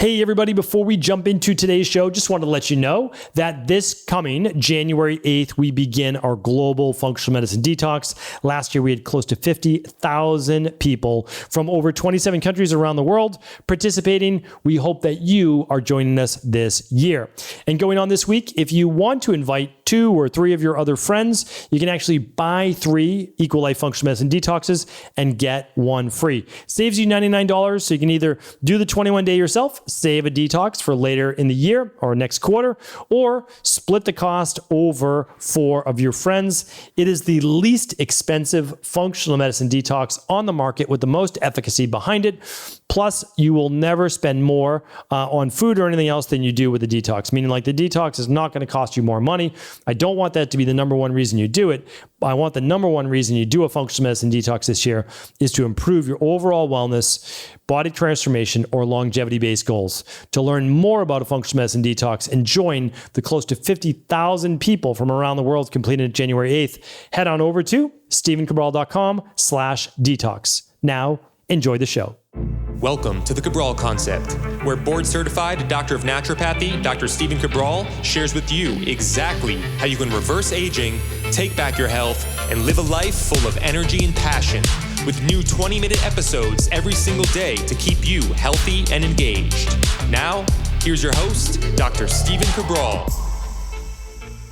Hey everybody, before we jump into today's show, just wanted to let you know that this coming January 8th, we begin our global functional medicine detox. Last year, we had close to 50,000 people from over 27 countries around the world participating. We hope that you are joining us this year. And going on this week, if you want to invite 2 or 3 of your other friends, you can actually buy 3 Equal Life Functional Medicine Detoxes and get 1 free. Saves you $99, so you can either do the 21-day yourself, save a detox for later in the year or next quarter, or split the cost over 4 of your friends. It is the least expensive functional medicine detox on the market with the most efficacy behind it. Plus, you will never spend more on food or anything else than you do with the detox, meaning like the detox is not going to cost you more money. I don't want that to be the number one reason you do it. I want the number one reason you do a functional medicine detox this year is to improve your overall wellness, body transformation, or longevity-based goals. To learn more about a functional medicine detox and join the close to 50,000 people from around the world completing it January 8th, head on over to StephenCabral.com/detox. Now, enjoy the show. Welcome to the Cabral Concept, where board-certified doctor of naturopathy, Dr. Stephen Cabral, shares with you exactly how you can reverse aging, take back your health, and live a life full of energy and passion, with new 20-minute episodes every single day to keep you healthy and engaged. Now, here's your host, Dr. Stephen Cabral.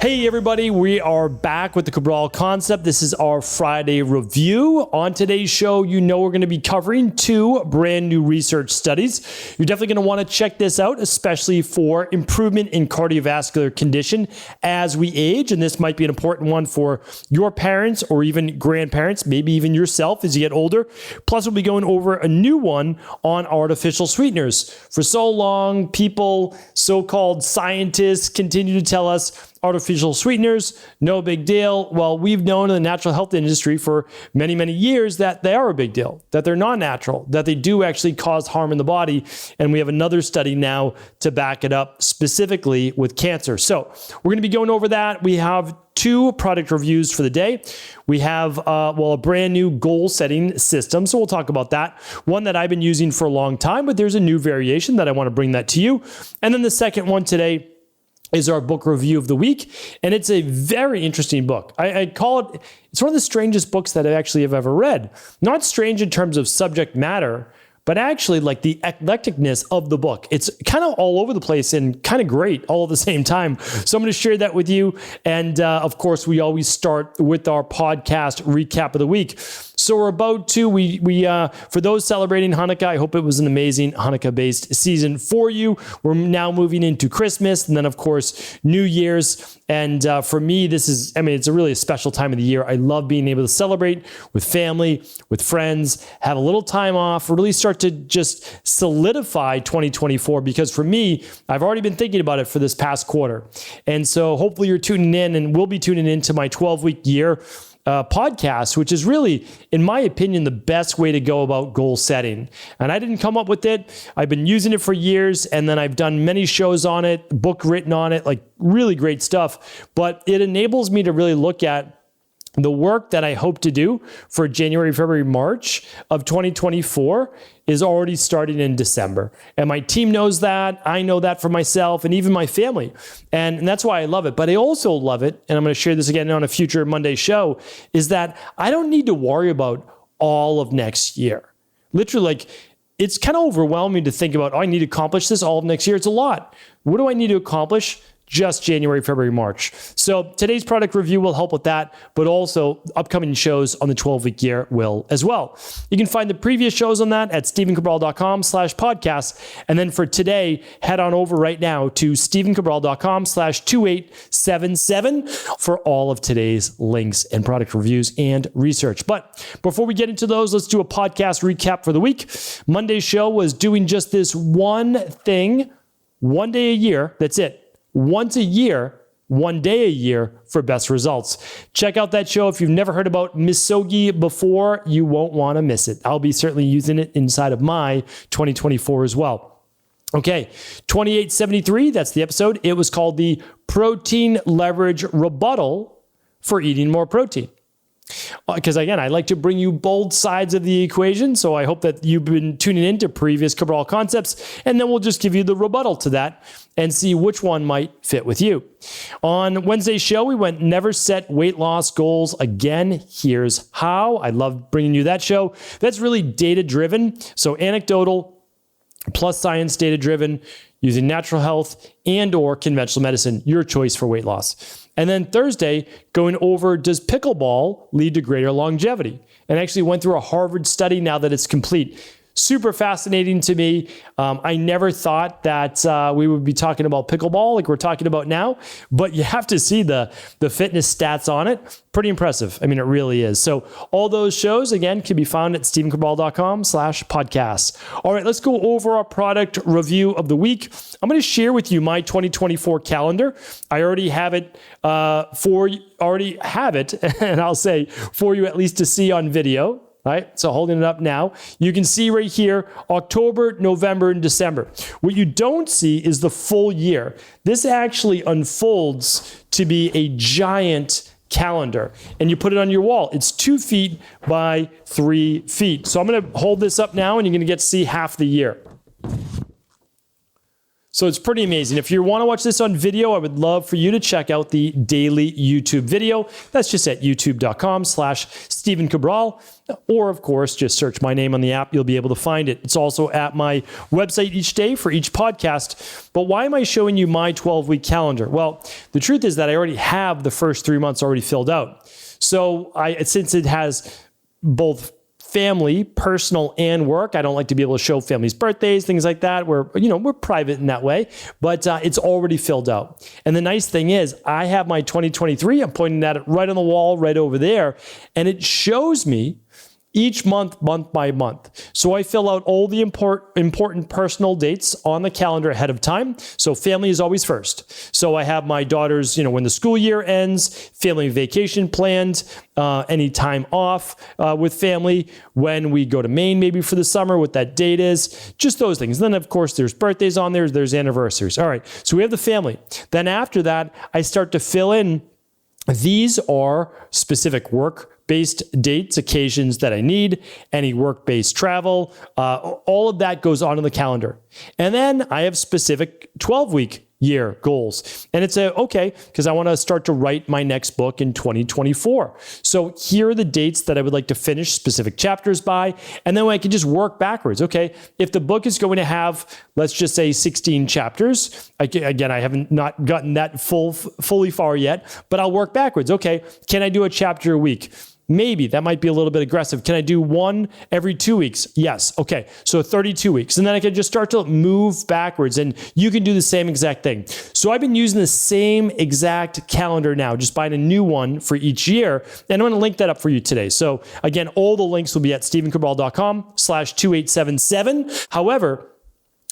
Hey everybody, we are back with the Cabral Concept. This is our Friday review. On today's show, you know we're going to be covering 2 brand new research studies. You're definitely going to want to check this out, especially for improvement in cardiovascular condition as we age. And this might be an important one for your parents or even grandparents, maybe even yourself as you get older. Plus, we'll be going over a new one on artificial sweeteners. For so long, people, so-called scientists, continue to tell us artificial sweeteners, no big deal. Well, we've known in the natural health industry for many, many years that they are a big deal, that they're not natural, that they do actually cause harm in the body. And we have another study now to back it up specifically with cancer. So we're going to be going over that. We have 2 product reviews for the day. We have, a brand new goal setting system. So we'll talk about that. One that I've been using for a long time, but there's a new variation that I want to bring that to you. And then the second one today is our book review of the week. And it's a very interesting book. I call it, it's one of the strangest books that I actually have ever read. Not strange in terms of subject matter, but actually like the eclecticness of the book. It's kind of all over the place and kind of great all at the same time. So I'm going to share that with you. And of course, we always start with our podcast recap of the week. So we're about to, for those celebrating Hanukkah, I hope it was an amazing Hanukkah-based season for you. We're now moving into Christmas and then, of course, New Year's. And for me, it's a really special time of the year. I love being able to celebrate with family, with friends, have a little time off, really start to just solidify 2024. Because for me, I've already been thinking about it for this past quarter. And so hopefully you're tuning in and we'll be tuning into my 12-week year podcast, which is really, in my opinion, the best way to go about goal setting. And I didn't come up with it. I've been using it for years, and then I've done many shows on it, book written on it, like really great stuff. But it enables me to really look at the work that I hope to do for January, February, March of 2024 is already starting in December. And my team knows that. I know that for myself and even my family. And that's why I love it. But I also love it, and I'm going to share this again on a future Monday show, is that I don't need to worry about all of next year. Literally, like, it's kind of overwhelming to think about, I need to accomplish this all of next year. It's a lot. What do I need to accomplish? Just January, February, March. So today's product review will help with that, but also upcoming shows on the 12-week year will as well. You can find the previous shows on that at StephenCabral.com/podcast. And then for today, head on over right now to StephenCabral.com/2877 for all of today's links and product reviews and research. But before we get into those, let's do a podcast recap for the week. Monday's show was doing just this one thing, one day a year. That's it. Once a year, one day a year for best results. Check out that show. If you've never heard about misogi before, you won't want to miss it. I'll be certainly using it inside of my 2024 as well. Okay, 2873, that's the episode. It was called the Protein Leverage Rebuttal for Eating More Protein. Because again, I like to bring you both sides of the equation. So I hope that you've been tuning into previous Cabral concepts, and then we'll just give you the rebuttal to that and see which one might fit with you. On Wednesday's show, we went never set weight loss goals again. Here's how. I love bringing you that show. That's really data driven. So anecdotal plus science data driven, using natural health and or conventional medicine, your choice for weight loss. And then Thursday, going over, does pickleball lead to greater longevity? And actually went through a Harvard study now that it's complete. Super fascinating to me. I never thought that we would be talking about pickleball like we're talking about now, but you have to see the fitness stats on it. Pretty impressive. I mean, it really is. So all those shows, again, can be found at stevencabral.com/podcasts. All right, let's go over our product review of the week. I'm going to share with you my 2024 calendar. I already have it and I'll say for you at least to see on video. All right, so holding it up now, you can see right here, October, November, and December. What you don't see is the full year. This actually unfolds to be a giant calendar, and you put it on your wall. It's 2 feet by 3 feet. So I'm going to hold this up now, and you're going to get to see half the year. So it's pretty amazing. If you want to watch this on video, I would love for you to check out the daily YouTube video. That's just at youtube.com/Stephen Cabral. Or, of course, just search my name on the app. You'll be able to find it. It's also at my website each day for each podcast. But why am I showing you my 12-week calendar? Well, the truth is that I already have the first 3 months already filled out. So since it has both family, personal, and work. I don't like to be able to show families' birthdays, things like that. We're private in that way, but it's already filled out. And the nice thing is I have my 2023, I'm pointing at it right on the wall, right over there, and it shows me each month by month. So I fill out all the important personal dates on the calendar ahead of time. So family is always first. So I have my daughter's, when the school year ends, family vacation planned, any time off with family, when we go to Maine maybe for the summer, what that date is, just those things. And then of course there's birthdays on there, there's anniversaries. All right, so we have the family. Then after that, I start to fill in, these are specific work-based dates, occasions that I need, any work-based travel, all of that goes on in the calendar. And then I have specific 12-week year goals. And it's because I want to start to write my next book in 2024. So here are the dates that I would like to finish specific chapters by. And then I can just work backwards. Okay, if the book is going to have, let's just say 16 chapters, again, I haven't not gotten that fully far yet, but I'll work backwards. Okay, can I do a chapter a week? Maybe that might be a little bit aggressive. Can I do one every 2 weeks? Yes. Okay. So 32 weeks. And then I can just start to move backwards, and you can do the same exact thing. So I've been using the same exact calendar now, just buying a new one for each year. And I'm going to link that up for you today. So again, all the links will be at stevencabral.com/2877. However,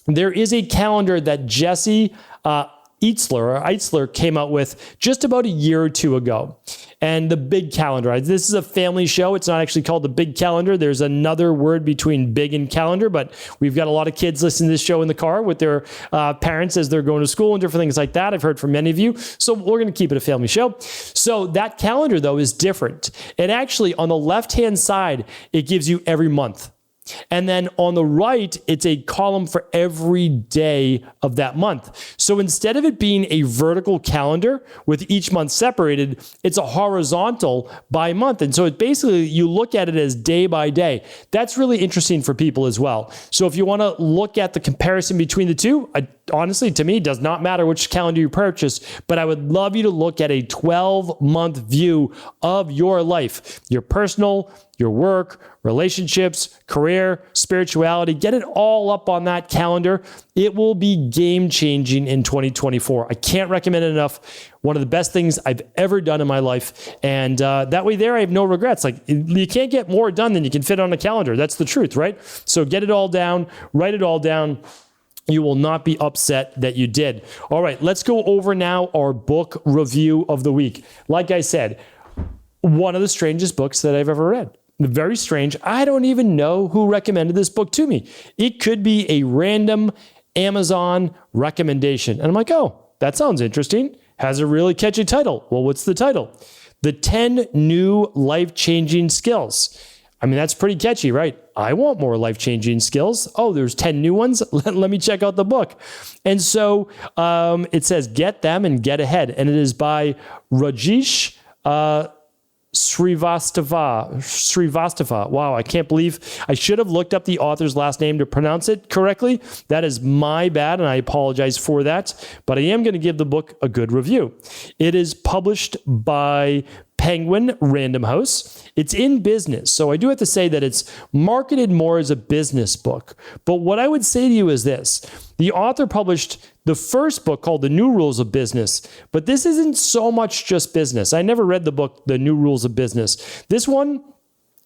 there is a calendar that Jesse Eitzler came out with just about a year or two ago. And the big calendar, this is a family show. It's not actually called the big calendar. There's another word between big and calendar, but we've got a lot of kids listening to this show in the car with their parents as they're going to school and different things like that. I've heard from many of you. So we're going to keep it a family show. So that calendar though is different. And actually on the left-hand side, it gives you every month. And then on the right, it's a column for every day of that month. So instead of it being a vertical calendar with each month separated, it's a horizontal by month. And so it basically, you look at it as day by day. That's really interesting for people as well. So if you want to look at the comparison between the two, honestly, to me, it does not matter which calendar you purchase, but I would love you to look at a 12-month view of your life, your personal, your work, relationships, career, spirituality. Get it all up on that calendar. It will be game-changing in 2024. I can't recommend it enough. One of the best things I've ever done in my life. And that way there, I have no regrets. Like, you can't get more done than you can fit on a calendar. That's the truth, right? So get it all down, write it all down. You will not be upset that you did. All right, let's go over now our book review of the week. Like I said, one of the strangest books that I've ever read. Very strange. I don't even know who recommended this book to me. It could be a random Amazon recommendation. And I'm like, oh, that sounds interesting. Has a really catchy title. Well, what's the title? The 10 new life-changing skills. I mean, that's pretty catchy, right? I want more life-changing skills. Oh, there's 10 new ones. Let me check out the book. And so it says, get them and get ahead. And it is by Rajesh Srivastava. Wow, I can't believe I should have looked up the author's last name to pronounce it correctly. That is my bad, and I apologize for that. But I am going to give the book a good review. It is published by Penguin Random House. It's in business. So I do have to say that it's marketed more as a business book. But what I would say to you is this. The author published the first book called The New Rules of Business, but this isn't so much just business. I never read the book, The New Rules of Business. This one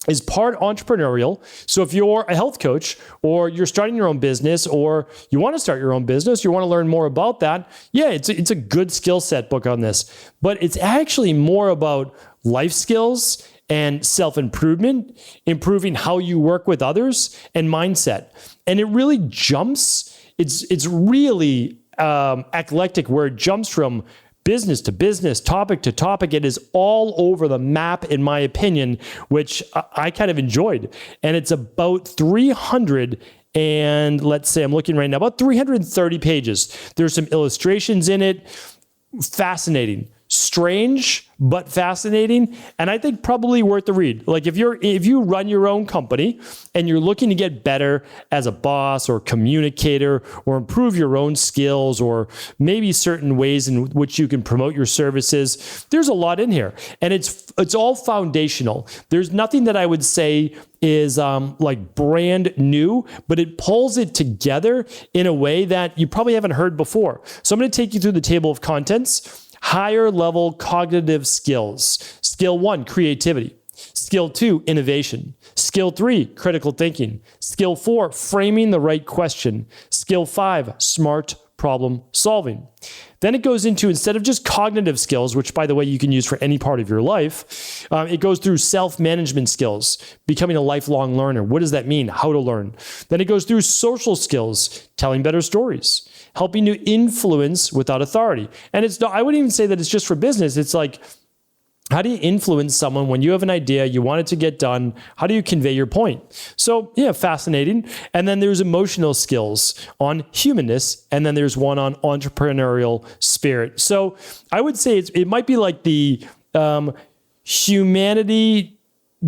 is part entrepreneurial. So if you're a health coach or you're starting your own business or you want to start your own business, you want to learn more about that, yeah, it's a good skill set book on this. But it's actually more about life skills and self-improvement, improving how you work with others, and mindset. And it really jumps. It's really eclectic, where it jumps from business to business, topic to topic. It is all over the map, in my opinion, which I kind of enjoyed. And it's about 300 and let's say I'm looking right now, about 330 pages. There's some illustrations in it. Fascinating. Strange, but fascinating. And I think probably worth the read. Like if you run your own company and you're looking to get better as a boss or communicator or improve your own skills or maybe certain ways in which you can promote your services, there's a lot in here. And it's all foundational. There's nothing that I would say is like brand new, but it pulls it together in a way that you probably haven't heard before. So I'm going to take you through the table of contents. Higher level cognitive skills. Skill 1, creativity. Skill 2, innovation. Skill 3, critical thinking. Skill 4, framing the right question. Skill 5, smart problem solving. Then it goes into, instead of just cognitive skills, which by the way, you can use for any part of your life, it goes through self-management skills, becoming a lifelong learner. What does that mean? How to learn. Then it goes through social skills, telling better stories, helping to influence without authority. And it's not, I wouldn't even say that it's just for business. It's like, how do you influence someone when you have an idea, you want it to get done? How do you convey your point? So yeah, fascinating. And then there's emotional skills on humanness. And then there's one on entrepreneurial spirit. So I would say it might be like the humanity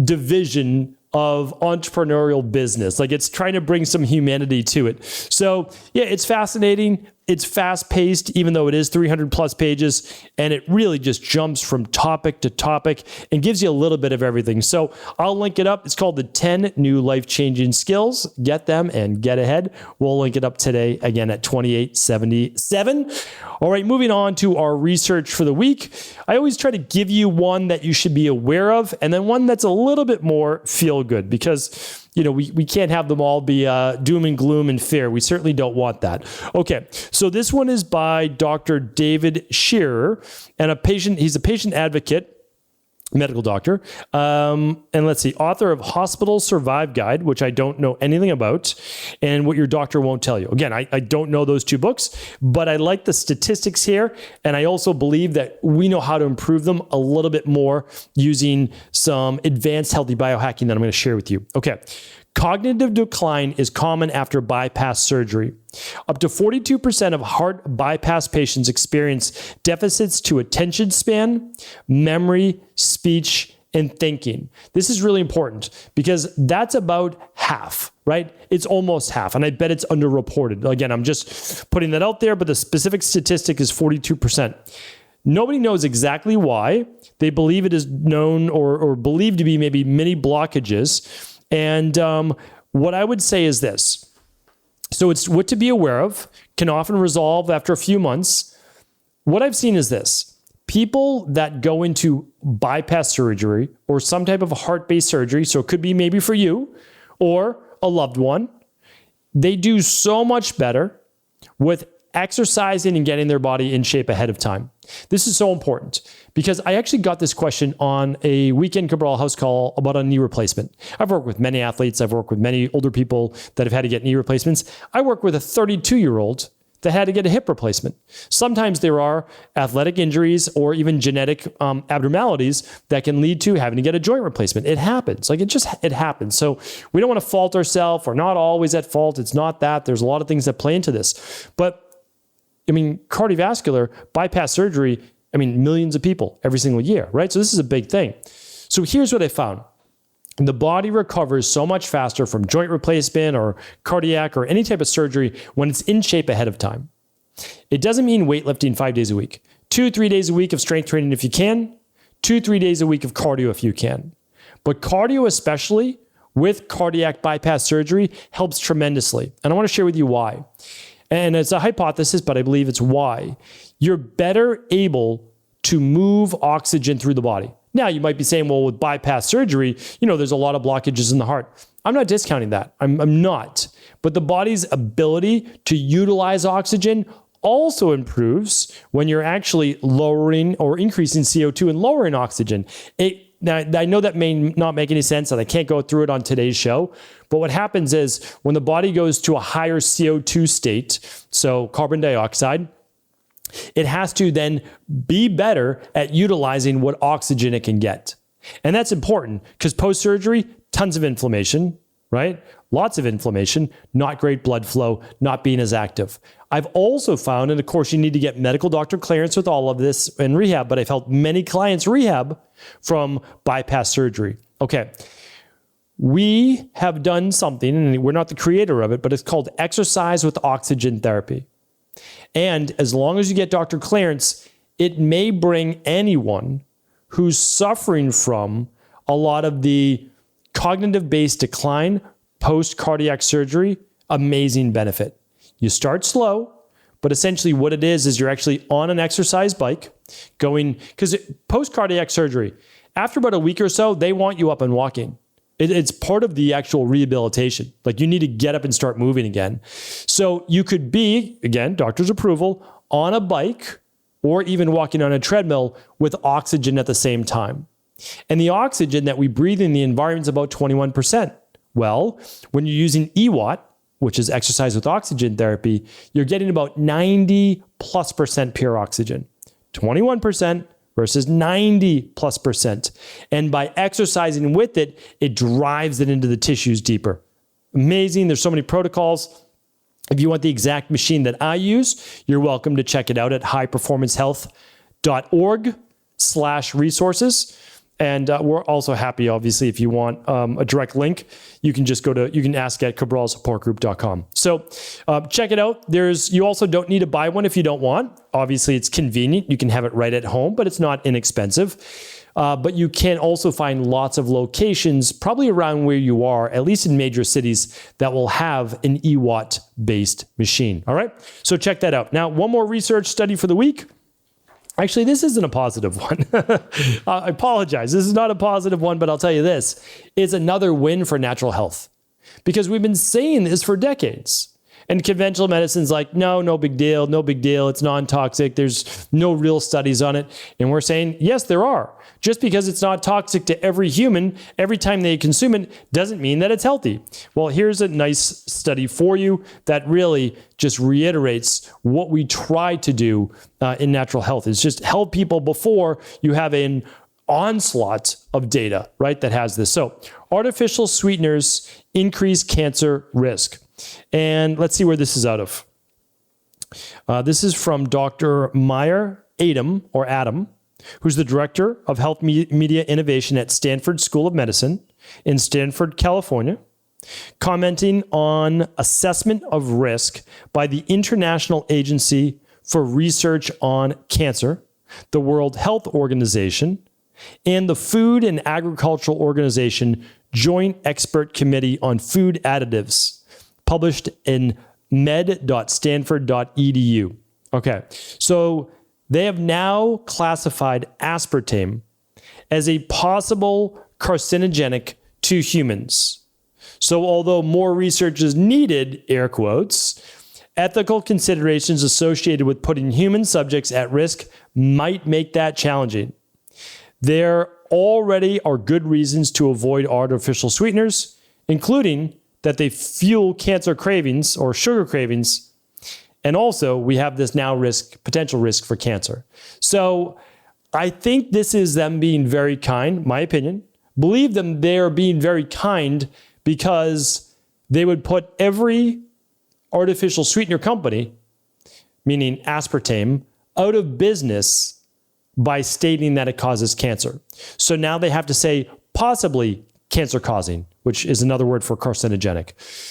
division of entrepreneurial business. Like it's trying to bring some humanity to it. So yeah, it's fascinating. It's fast paced, even though it is 300 plus pages, and it really just jumps from topic to topic and gives you a little bit of everything. So I'll link it up. It's called the 10 New Life-Changing Skills. Get them and get ahead. We'll link it up today again at $28.77. All right, moving on to our research for the week. I always try to give you one that you should be aware of, and then one that's a little bit more feel good, because we can't have them all be doom and gloom and fear. We certainly don't want that. Okay, so this one is by Dr. David Shearer, and he's a patient advocate, medical doctor, and let's see, author of Hospital Survive Guide, which I don't know anything about, and What Your Doctor Won't Tell You. Again, I don't know those two books, but I like the statistics here, and I also believe that we know how to improve them a little bit more using some advanced healthy biohacking that I'm going to share with you. Okay. Cognitive decline is common after bypass surgery. Up to 42% of heart bypass patients experience deficits to attention span, memory, speech, and thinking. This is really important because that's about half, right? It's almost half, and I bet it's underreported. Again, I'm just putting that out there, but the specific statistic is 42%. Nobody knows exactly why. They believe it is known or believed to be maybe mini blockages. And what I would say is this. So it's what to be aware of, can often resolve after a few months. What I've seen is this. People that go into bypass surgery or some type of heart-based surgery, so it could be maybe for you or a loved one, they do so much better with exercising and getting their body in shape ahead of time. This is so important because I actually got this question on a weekend Cabral house call about a knee replacement. I've worked with many athletes. I've worked with many older people that have had to get knee replacements. I work with a 32-year-old that had to get a hip replacement. Sometimes there are athletic injuries or even genetic abnormalities that can lead to having to get a joint replacement. It happens. It happens. So we don't want to fault ourselves. We're not always at fault. It's not that. There's a lot of things that play into this. But cardiovascular bypass surgery, millions of people every single year, right? So this is a big thing. So here's what I found. The body recovers so much faster from joint replacement or cardiac or any type of surgery when it's in shape ahead of time. It doesn't mean weightlifting 5 days a week. 2-3 days a week of strength training if you can. 2-3 days a week of cardio if you can. But cardio, especially with cardiac bypass surgery, helps tremendously. And I want to share with you why. And it's a hypothesis, but I believe it's why. You're better able to move oxygen through the body. Now, you might be saying, well, with bypass surgery, there's a lot of blockages in the heart. I'm not discounting that. I'm not. But the body's ability to utilize oxygen also improves when you're actually lowering or increasing CO2 and lowering oxygen. Now, I know that may not make any sense, and I can't go through it on today's show. But what happens is when the body goes to a higher CO2 state, so carbon dioxide, it has to then be better at utilizing what oxygen it can get. And that's important because post-surgery, tons of inflammation, right? Lots of inflammation, not great blood flow, not being as active. I've also found, and of course you need to get medical doctor clearance with all of this in rehab, but I've helped many clients rehab from bypass surgery. Okay. We have done something, and we're not the creator of it, but it's called exercise with oxygen therapy. And as long as you get doctor clearance, it may bring anyone who's suffering from a lot of the cognitive-based decline post-cardiac surgery amazing benefit. You start slow, but essentially what it is you're actually on an exercise bike going, because post-cardiac surgery, after about a week or so, they want you up and walking. It's part of the actual rehabilitation. Like you need to get up and start moving again. So you could be, again, doctor's approval, on a bike or even walking on a treadmill with oxygen at the same time. And the oxygen that we breathe in the environment is about 21%. Well, when you're using EWAT, which is exercise with oxygen therapy, you're getting about 90+% pure oxygen. 21% versus 90+%. And by exercising with it, it drives it into the tissues deeper. Amazing. There's so many protocols. If you want the exact machine that I use, you're welcome to check it out at highperformancehealth.org/resources. And we're also happy, obviously, if you want a direct link, you can ask at cabralsupportgroup.com. So check it out. You also don't need to buy one if you don't want. Obviously, it's convenient. You can have it right at home, but it's not inexpensive. But you can also find lots of locations, probably around where you are, at least in major cities, that will have an EWAT-based machine. All right? So check that out. Now, one more research study for the week. Actually, this isn't a positive one. I apologize. This is not a positive one, but I'll tell you this. It's another win for natural health because we've been saying this for decades. And conventional medicine's like, no big deal, no big deal. It's non-toxic. There's no real studies on it. And we're saying, yes, there are. Just because it's not toxic to every human, every time they consume it, doesn't mean that it's healthy. Well, here's a nice study for you that really just reiterates what we try to do in natural health. It's just help people before you have an onslaught of data, right, that has this. So artificial sweeteners increase cancer risk. And let's see where this is out of. This is from Dr. Meyer Adam, who's the director of health media innovation at Stanford School of Medicine in Stanford, California, commenting on assessment of risk by the International Agency for Research on Cancer, the World Health Organization, and the Food and Agricultural Organization Joint Expert Committee on Food Additives, published in med.stanford.edu. Okay, so they have now classified aspartame as a possible carcinogenic to humans. So although more research is needed, air quotes, ethical considerations associated with putting human subjects at risk might make that challenging. There already are good reasons to avoid artificial sweeteners, including that they fuel cancer cravings or sugar cravings, And also we have this now potential risk for cancer. So I think this is them being very kind, my opinion. Believe them, they're being very kind because they would put every artificial sweetener company, meaning aspartame, out of business by stating that it causes cancer. So now they have to say possibly cancer causing, which is another word for carcinogenic.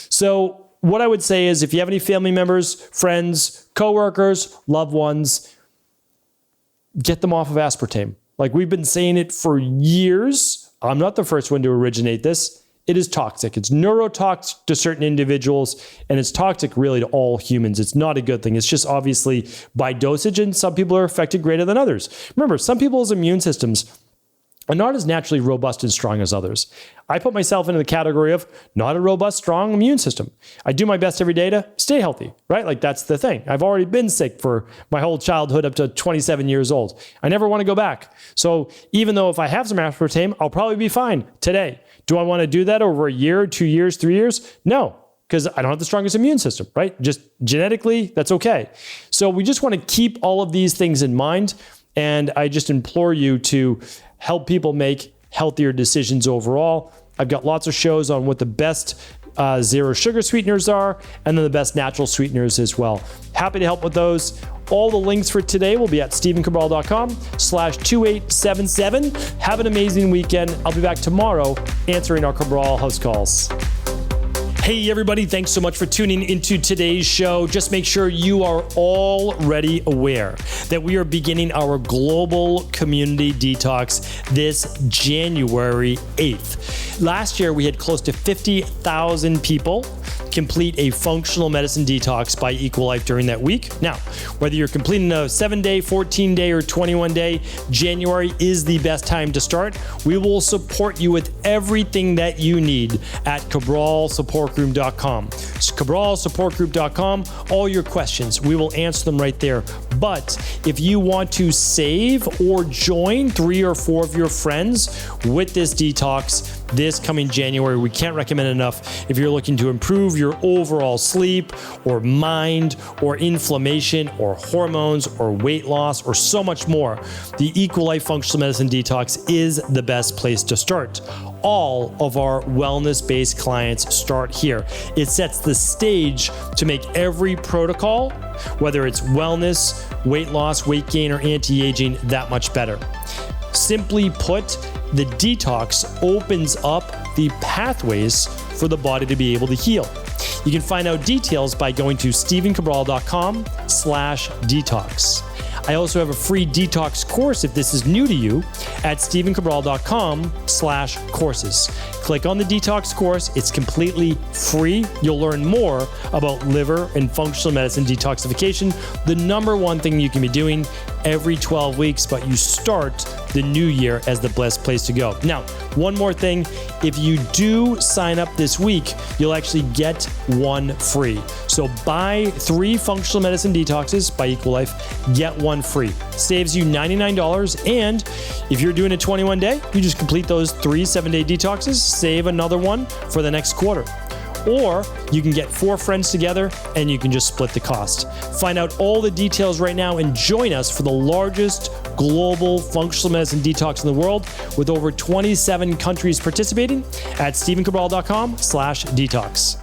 So what I would say is if you have any family members, friends, coworkers, loved ones, get them off of aspartame. Like we've been saying it for years. I'm not the first one to originate this. It is toxic. It's neurotoxic to certain individuals, and it's toxic really to all humans. It's not a good thing. It's just obviously by dosage, and some people are affected greater than others. Remember, some people's immune systems are not as naturally robust and strong as others. I put myself into the category of not a robust, strong immune system. I do my best every day to stay healthy, right? Like that's the thing. I've already been sick for my whole childhood up to 27 years old. I never want to go back. So even though if I have some aspartame, I'll probably be fine today. Do I want to do that over a year, 2 years, 3 years? No, because I don't have the strongest immune system, right? Just genetically, that's okay. So we just want to keep all of these things in mind. And I just implore you to help people make healthier decisions overall. I've got lots of shows on what the best zero sugar sweeteners are, and then the best natural sweeteners as well. Happy to help with those. All the links for today will be at StephenCabral.com/2877. Have an amazing weekend. I'll be back tomorrow answering our Cabral house calls. Hey everybody, thanks so much for tuning into today's show. Just make sure you are already aware that we are beginning our global community detox this January 8th. Last year, we had close to 50,000 people complete a functional medicine detox by Equalife during that week. Now, whether you're completing a 7-day, 14-day, or 21-day, January is the best time to start. We will support you with everything that you need at CabralSupportGroup.com. So CabralSupportGroup.com, all your questions, we will answer them right there. But if you want to save or join 3 or 4 of your friends with this detox this coming January, we can't recommend enough if you're looking to improve your overall sleep or mind or inflammation or hormones or weight loss or so much more. The Equalife Functional Medicine Detox is the best place to start. All of our wellness-based clients start here. It sets the stage to make every protocol, whether it's wellness, weight loss, weight gain, or anti-aging, that much better. Simply put, the detox opens up the pathways for the body to be able to heal. You can find out details by going to StephenCabral.com/detox. I also have a free detox course if this is new to you at StephenCabral.com/courses. Click on the detox course. It's completely free. You'll learn more about liver and functional medicine detoxification, the number one thing you can be doing every 12 weeks, but you start the new year as the best place to go. Now, one more thing. If you do sign up this week, you'll actually get one free. So buy 3 functional medicine detoxes by Equalife, get one free. Saves you $99. And if you're doing a 21-day, you just complete those 3 7-day detoxes, save another one for the next quarter. Or you can get 4 friends together and you can just split the cost. Find out all the details right now and join us for the largest global functional medicine detox in the world with over 27 countries participating at StephenCabral.com/detox.